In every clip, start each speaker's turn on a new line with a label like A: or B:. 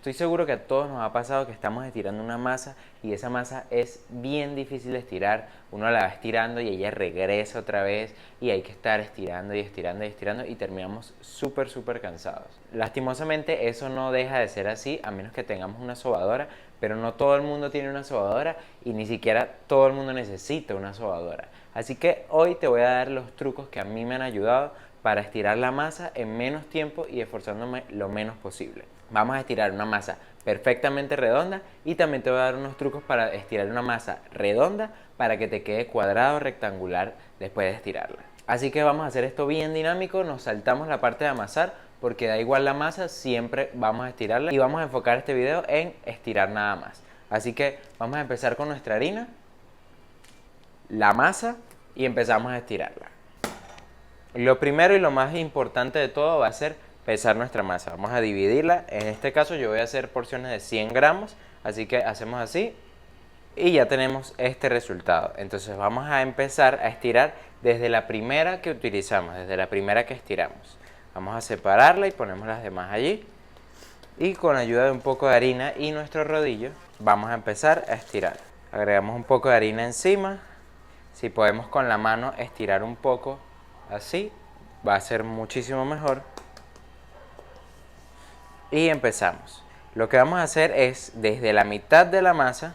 A: Estoy seguro que a todos nos ha pasado que estamos estirando una masa y esa masa es bien difícil de estirar. Uno la va estirando y ella regresa otra vez y hay que estar estirando y estirando y estirando y terminamos súper cansados. Lastimosamente eso no deja de ser así a menos que tengamos una sobadora, pero no todo el mundo tiene una sobadora y ni siquiera todo el mundo necesita una sobadora. Así que hoy te voy a dar los trucos que a mí me han ayudado para estirar la masa en menos tiempo y esforzándome lo menos posible. Vamos a estirar una masa perfectamente redonda y también te voy a dar unos trucos para estirar una masa redonda para que te quede cuadrado o rectangular después de estirarla. Así que vamos a hacer esto bien dinámico, nos saltamos la parte de amasar porque da igual la masa, siempre vamos a estirarla y vamos a enfocar este video en estirar nada más. Así que vamos a empezar con nuestra harina, la masa y empezamos a estirarla. Lo primero y lo más importante de todo va a ser pesar nuestra masa. Vamos a dividirla. En este caso yo voy a hacer porciones de 100 gramos. Así que hacemos así y ya tenemos este resultado. Entonces vamos a empezar a estirar desde la primera que utilizamos, desde la primera que estiramos. Vamos a separarla y ponemos las demás allí. Y con ayuda de un poco de harina y nuestro rodillo vamos a empezar a estirar. Agregamos un poco de harina encima. Si podemos con la mano estirar un poco así, va a ser muchísimo mejor. Y empezamos. Lo que vamos a hacer es desde la mitad de la masa,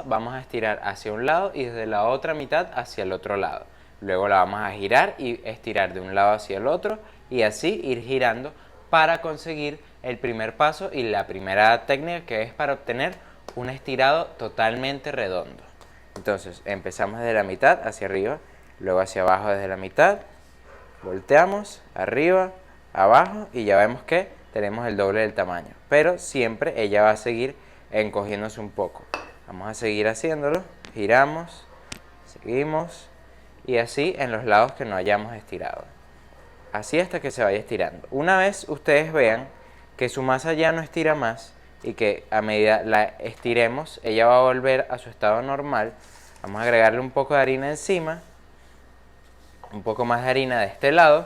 A: vamos a estirar hacia un lado y desde la otra mitad hacia el otro lado. Luego la vamos a girar y estirar de un lado hacia el otro y así ir girando para conseguir el primer paso y la primera técnica, que es para obtener un estirado totalmente redondo. Entonces empezamos desde la mitad hacia arriba, luego hacia abajo desde la mitad, volteamos, arriba, abajo y ya vemos que tenemos el doble del tamaño, pero siempre ella va a seguir encogiéndose un poco. Vamos a seguir haciéndolo, giramos, seguimos y así en los lados que no hayamos estirado. Así hasta que se vaya estirando. Una vez ustedes vean que su masa ya no estira más y que a medida la estiremos ella va a volver a su estado normal, vamos a agregarle un poco de harina encima, un poco más de harina de este lado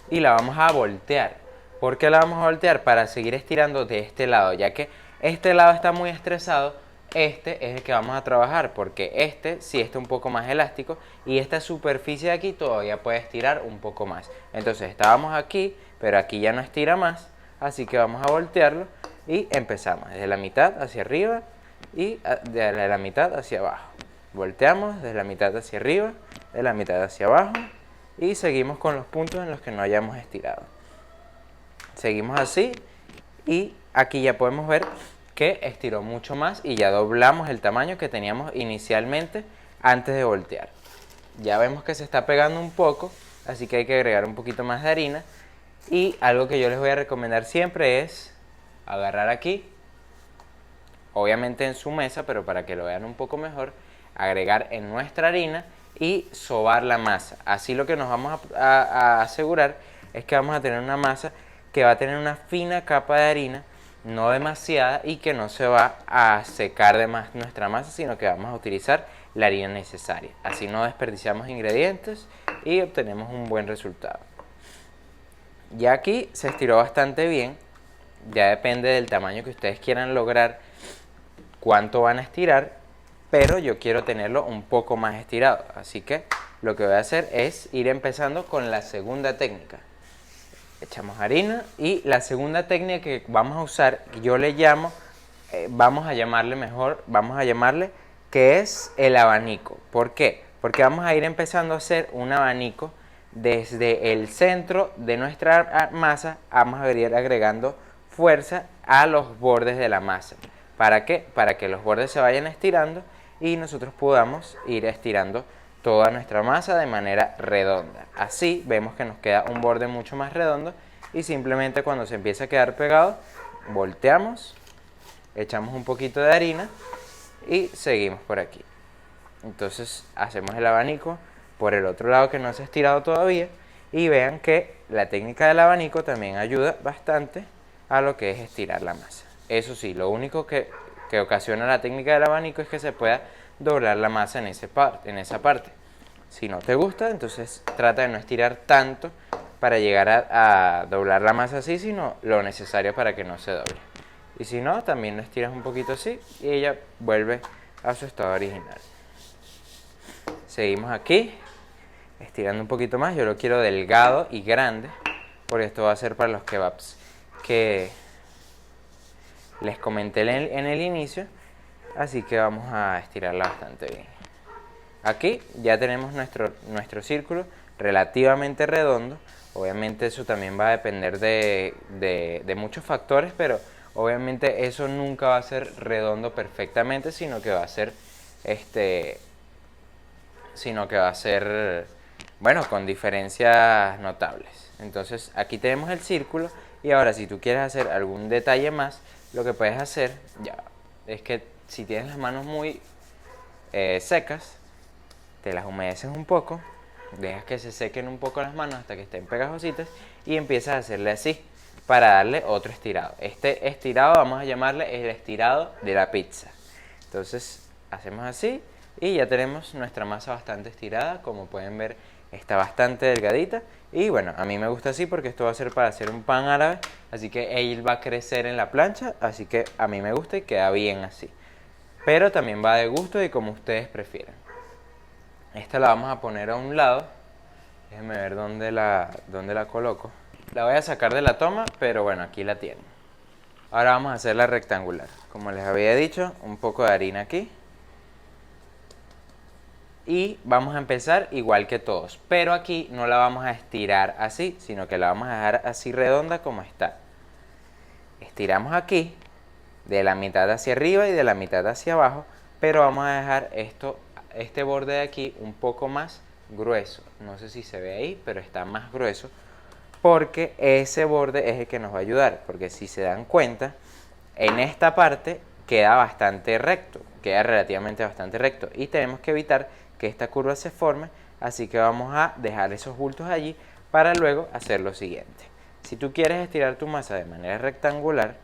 A: y la vamos a voltear. ¿Por qué la vamos a voltear? Para seguir estirando de este lado, ya que este lado está muy estresado, este es el que vamos a trabajar, porque este sí está un poco más elástico y esta superficie de aquí todavía puede estirar un poco más. Entonces estábamos aquí, pero aquí ya no estira más, así que vamos a voltearlo y empezamos desde la mitad hacia arriba y de la mitad hacia abajo. Volteamos desde la mitad hacia arriba, de la mitad hacia abajo y seguimos con los puntos en los que no hayamos estirado. Seguimos así y aquí ya podemos ver que estiró mucho más y ya doblamos el tamaño que teníamos inicialmente antes de voltear. Ya vemos que se está pegando un poco, así que hay que agregar un poquito más de harina. Y algo que yo les voy a recomendar siempre es agarrar aquí, obviamente en su mesa, pero para que lo vean un poco mejor, agregar en nuestra harina y sobar la masa. Así lo que nos vamos a asegurar es que vamos a tener una masa que va a tener una fina capa de harina, no demasiada, y que no se va a secar de más nuestra masa, sino que vamos a utilizar la harina necesaria. Así no desperdiciamos ingredientes y obtenemos un buen resultado. Ya aquí se estiró bastante bien, ya depende del tamaño que ustedes quieran lograr, cuánto van a estirar, pero yo quiero tenerlo un poco más estirado, así que lo que voy a hacer es ir empezando con la segunda técnica. Echamos harina y la segunda técnica que vamos a usar, yo le llamo, vamos a llamarle que es el abanico. ¿Por qué? Porque vamos a ir empezando a hacer un abanico desde el centro de nuestra masa, vamos a ir agregando fuerza a los bordes de la masa. ¿Para qué? Para que los bordes se vayan estirando y nosotros podamos ir estirando toda nuestra masa de manera redonda. Así vemos que nos queda un borde mucho más redondo y simplemente cuando se empieza a quedar pegado, volteamos, echamos un poquito de harina y seguimos por aquí. Entonces hacemos el abanico por el otro lado que no se ha estirado todavía y vean que la técnica del abanico también ayuda bastante a lo que es estirar la masa. Eso sí, lo único que ocasiona la técnica del abanico es que se pueda doblar la masa en esa parte. Si no te gusta, entonces trata de no estirar tanto para llegar a doblar la masa así, sino lo necesario para que no se doble. Y si no, también lo estiras un poquito así y ella vuelve a su estado original. Seguimos aquí, estirando un poquito más. Yo lo quiero delgado y grande, porque esto va a ser para los kebabs que les comenté en el inicio. Así que vamos a estirarla bastante bien. Aquí ya tenemos nuestro círculo relativamente redondo. Obviamente eso también va a depender de muchos factores, pero obviamente eso nunca va a ser redondo perfectamente, sino que va a ser bueno, con diferencias notables. Entonces aquí tenemos el círculo y ahora si tú quieres hacer algún detalle más, lo que puedes hacer ya es que si tienes las manos muy secas, te las humedeces un poco, dejas que se sequen un poco las manos hasta que estén pegajositas y empiezas a hacerle así para darle otro estirado. Este estirado vamos a llamarle el estirado de la pizza. Entonces hacemos así y ya tenemos nuestra masa bastante estirada. Como pueden ver, está bastante delgadita y bueno, a mí me gusta así porque esto va a ser para hacer un pan árabe, así que él va a crecer en la plancha, así que a mí me gusta y queda bien así, pero también va de gusto y como ustedes prefieran. Esta la vamos a poner a un lado. Déjenme ver dónde la coloco. La voy a sacar de la toma, pero bueno, aquí la tienen. Ahora vamos a hacerla rectangular. Como les había dicho, un poco de harina aquí. Y vamos a empezar igual que todos, pero aquí no la vamos a estirar así, sino que la vamos a dejar así redonda como está. Estiramos aquí, de la mitad hacia arriba y de la mitad hacia abajo, pero vamos a dejar este borde de aquí un poco más grueso. No sé si se ve ahí, pero está más grueso, porque ese borde es el que nos va a ayudar, porque si se dan cuenta, en esta parte queda bastante recto, queda relativamente bastante recto, y tenemos que evitar que esta curva se forme, así que vamos a dejar esos bultos allí para luego hacer lo siguiente. Si tú quieres estirar tu masa de manera rectangular,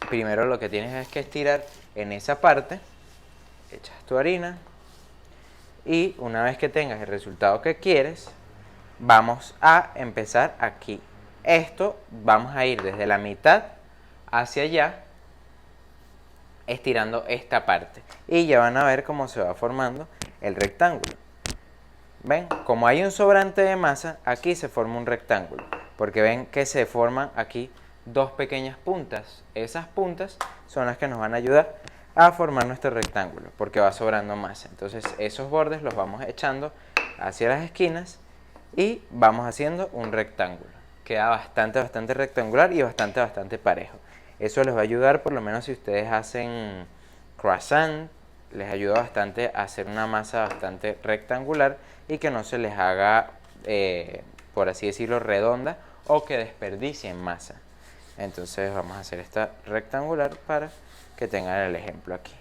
A: primero lo que tienes es que estirar en esa parte, echas tu harina y una vez que tengas el resultado que quieres, vamos a empezar aquí. Esto vamos a ir desde la mitad hacia allá, estirando esta parte y ya van a ver cómo se va formando el rectángulo. ¿Ven? Como hay un sobrante de masa, aquí se forma un rectángulo, porque ven que se forman aquí dos pequeñas puntas. Esas puntas son las que nos van a ayudar a formar nuestro rectángulo, porque va sobrando masa. Entonces esos bordes los vamos echando hacia las esquinas y vamos haciendo un rectángulo. Queda bastante rectangular y bastante parejo. Eso les va a ayudar, por lo menos si ustedes hacen croissant, les ayuda bastante a hacer una masa bastante rectangular y que no se les haga, por así decirlo, redonda o que desperdicien masa. Entonces vamos a hacer esta rectangular para que tengan el ejemplo aquí.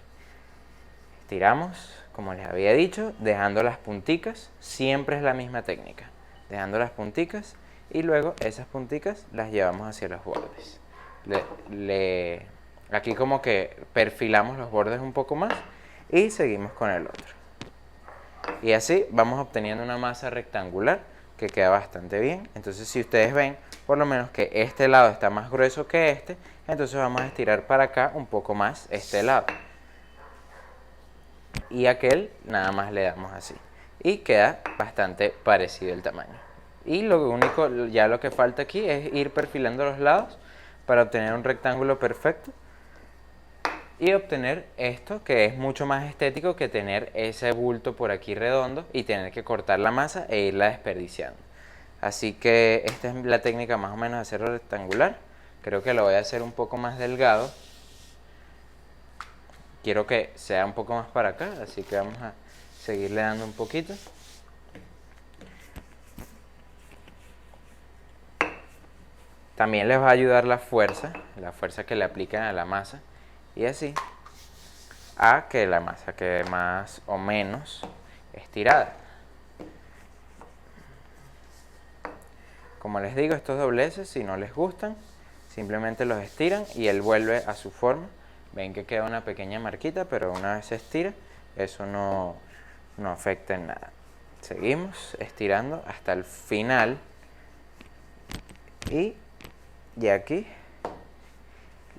A: Estiramos, como les había dicho, dejando las punticas, siempre es la misma técnica, dejando las punticas y luego esas punticas las llevamos hacia los bordes. Aquí como que perfilamos los bordes un poco más y seguimos con el otro. Y así vamos obteniendo una masa rectangular que queda bastante bien. Entonces si ustedes ven, por lo menos que este lado está más grueso que este, entonces vamos a estirar para acá un poco más este lado. Y aquel nada más le damos así. Y queda bastante parecido el tamaño. Y lo único, ya lo que falta aquí es ir perfilando los lados para obtener un rectángulo perfecto y obtener esto que es mucho más estético que tener ese bulto por aquí redondo y tener que cortar la masa e irla desperdiciando. Así que esta es la técnica más o menos de hacerlo rectangular. Creo que lo voy a hacer un poco más delgado. Quiero que sea un poco más para acá, así que vamos a seguirle dando un poquito. También les va a ayudar la fuerza que le aplican a la masa y así a que la masa quede más o menos estirada. Como les digo, estos dobleces, si no les gustan, simplemente los estiran y él vuelve a su forma. Ven que queda una pequeña marquita, pero una vez se estira, eso no afecta en nada. Seguimos estirando hasta el final. Y ya aquí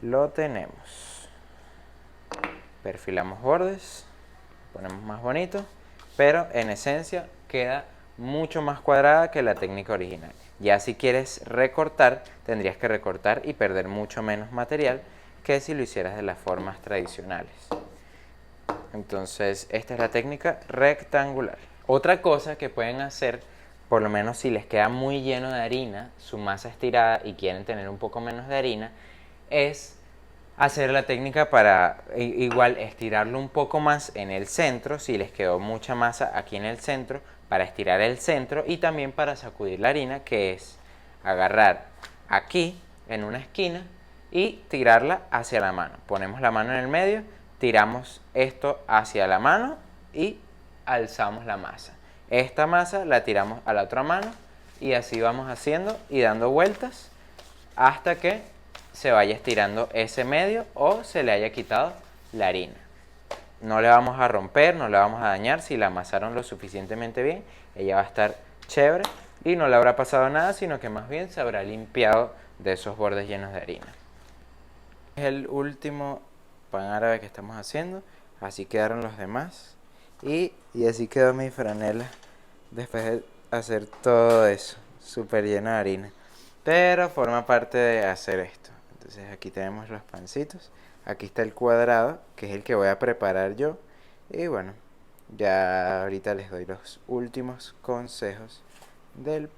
A: lo tenemos. Perfilamos bordes, ponemos más bonito, pero en esencia queda mucho más cuadrada que la técnica original. Ya si quieres recortar, tendrías que recortar y perder mucho menos material que si lo hicieras de las formas tradicionales. Entonces, esta es la técnica rectangular. Otra cosa que pueden hacer, por lo menos si les queda muy lleno de harina, su masa estirada y quieren tener un poco menos de harina, es hacer la técnica para igual estirarlo un poco más en el centro, si les quedó mucha masa aquí en el centro, para estirar el centro y también para sacudir la harina, que es agarrar aquí en una esquina y tirarla hacia la mano. Ponemos la mano en el medio, tiramos esto hacia la mano y alzamos la masa. Esta masa la tiramos a la otra mano y así vamos haciendo y dando vueltas hasta que se vaya estirando ese medio o se le haya quitado la harina. No le vamos a romper, no le vamos a dañar. Si la amasaron lo suficientemente bien, ella va a estar chévere y no le habrá pasado nada, sino que más bien se habrá limpiado de esos bordes llenos de harina. Es el último pan árabe que estamos haciendo, así quedaron los demás y así quedó mi franela después de hacer todo eso, súper lleno de harina, pero forma parte de hacer esto. Entonces aquí tenemos los pancitos, aquí está el cuadrado que es el que voy a preparar yo y bueno, ya ahorita les doy los últimos consejos del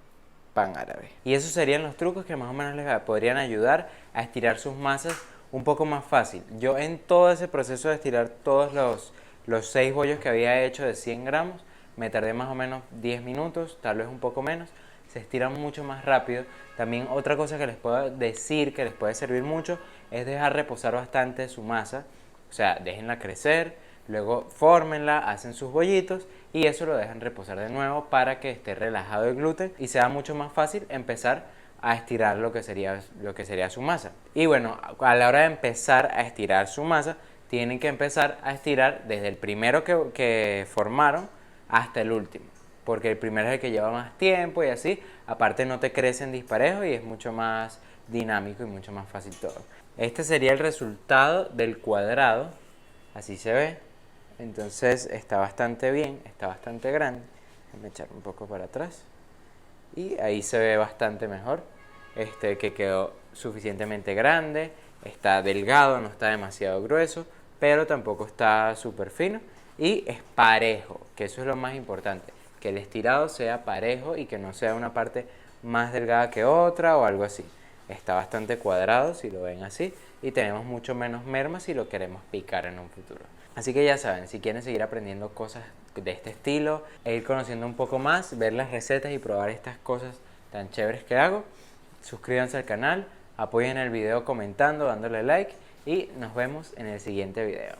A: pan árabe. Y esos serían los trucos que más o menos les podrían ayudar a estirar sus masas un poco más fácil. Yo en todo ese proceso de estirar todos los 6 bollos que había hecho de 100 gramos, me tardé más o menos 10 minutos, tal vez un poco menos. Se estiran mucho más rápido. También otra cosa que les puedo decir que les puede servir mucho es dejar reposar bastante su masa. O sea, déjenla crecer, luego fórmenla, hacen sus bollitos y eso lo dejan reposar de nuevo para que esté relajado el gluten y sea mucho más fácil empezar a estirar lo que sería su masa. Y bueno, a la hora de empezar a estirar su masa, tienen que empezar a estirar desde el primero que formaron hasta el último, porque el primero es el que lleva más tiempo y así, aparte no te crecen disparejo y es mucho más dinámico y mucho más fácil todo. Este sería el resultado del cuadrado, así se ve. Entonces está bastante bien, está bastante grande. Déjame echar un poco para atrás. Y ahí se ve bastante mejor, que quedó suficientemente grande, está delgado, no está demasiado grueso, pero tampoco está súper fino y es parejo, que eso es lo más importante, que el estirado sea parejo y que no sea una parte más delgada que otra o algo así. Está bastante cuadrado si lo ven así y tenemos mucho menos merma si lo queremos picar en un futuro. Así que ya saben, si quieren seguir aprendiendo cosas de este estilo e ir conociendo un poco más, ver las recetas y probar estas cosas tan chéveres que hago, suscríbanse al canal, apoyen el video comentando, dándole like y nos vemos en el siguiente video.